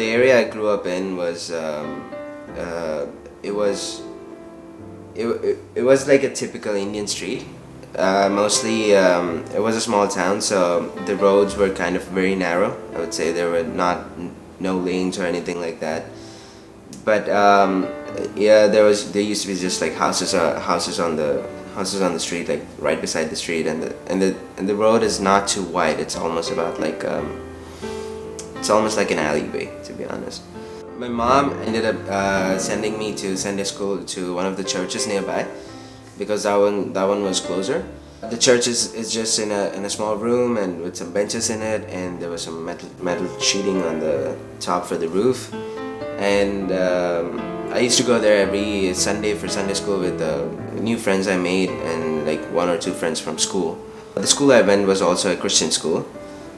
the area I grew up in was it was it was like a typical Indian street. Mostly, it was a small town, so the roads were kind of very narrow. I would say there were no lanes or anything like that. But yeah, there used to be just like houses on the street, like right beside the street, and the road is not too wide. It's almost like an alleyway, to be honest. My mom ended up sending me to Sunday school to one of the churches nearby, because that one was closer. The church is just in a small room and with some benches in it, and there was some metal sheeting on the top for the roof. And I used to go there every Sunday for Sunday school with new friends I made and like one or two friends from school. The school I went was also a Christian school,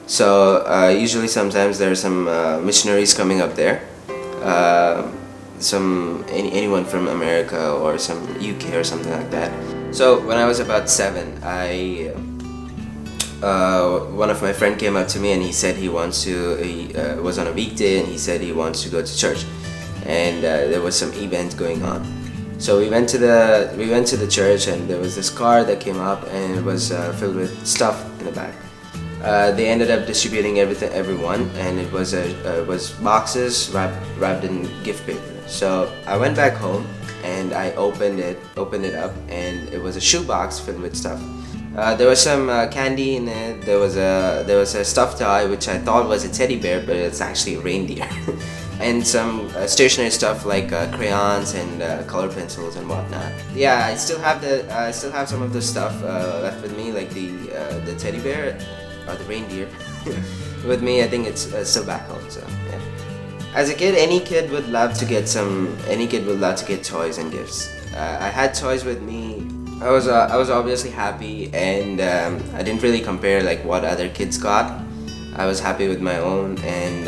so usually sometimes there are some missionaries coming up there. Anyone from America or some UK or something like that. So when I was about 7, one of my friend came up to me and he said he was on a weekday and he said he wants to go to church, and there was some event going on. So we went to the church, and there was this car that came up and it was filled with stuff in the back. They ended up distributing everyone, and it was boxes wrapped in gift paper. So I went back home and I opened it up, and it was a shoebox filled with stuff. There was some candy in it. There was a stuffed toy which I thought was a teddy bear, but it's actually a reindeer. And some stationery stuff like crayons and color pencils and whatnot. Yeah, I still have some of the stuff left with me, like the teddy bear or the reindeer with me. I think it's still back home. So yeah. As a kid, any kid would love to get toys and gifts. I had toys with me. I was obviously happy, and I didn't really compare like what other kids got. I was happy with my own, and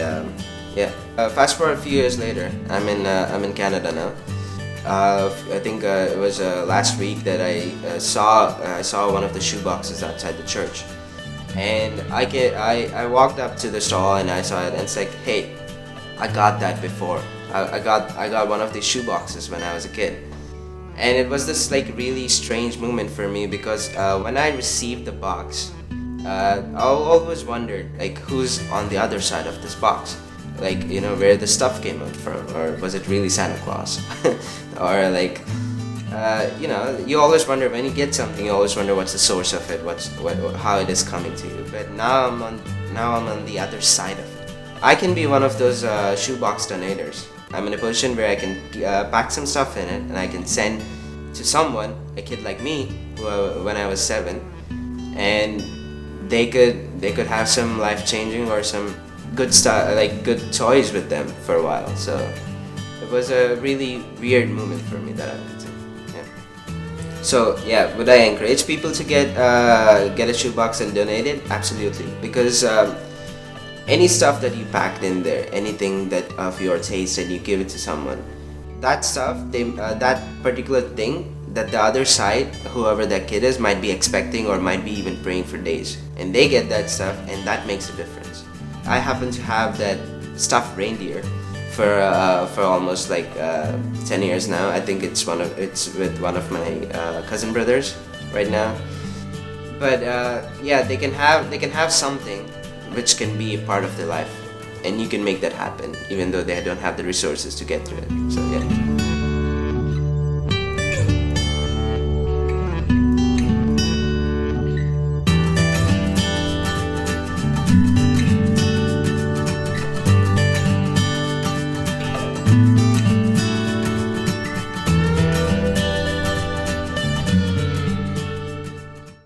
yeah. Fast forward a few years later, I'm in Canada now. I think it was last week that I saw one of the shoe boxes outside the church, and I walked up to the stall and I saw it, and it's like, hey, I got that before. I got one of these shoe boxes when I was a kid. And it was this like really strange moment for me, because when I received the box, I always wondered like who's on the other side of this box, like, you know, where the stuff came out from, or was it really Santa Claus? Or like, you know, you always wonder when you get something, you always wonder what's the source of it, how it is coming to you. But now I'm on the other side of it. I can be one of those shoebox donators. I'm in a position where I can pack some stuff in it and I can send to someone, a kid like me, when I was 7, and they could have some life-changing or some good stuff, like good toys with them for a while. So it was a really weird moment for me that I went through. Yeah. So yeah, would I encourage people to get a shoebox and donate it? Absolutely, because any stuff that you packed in there, anything that of your taste, and you give it to someone, that stuff, that particular thing that the other side, whoever that kid is, might be expecting or might be even praying for days, and they get that stuff, and that makes a difference. I happen to have that stuffed reindeer for almost like 10 years now. I think it's with one of my cousin brothers right now. But yeah, they can have something which can be a part of their life, and you can make that happen even though they don't have the resources to get through it. So yeah.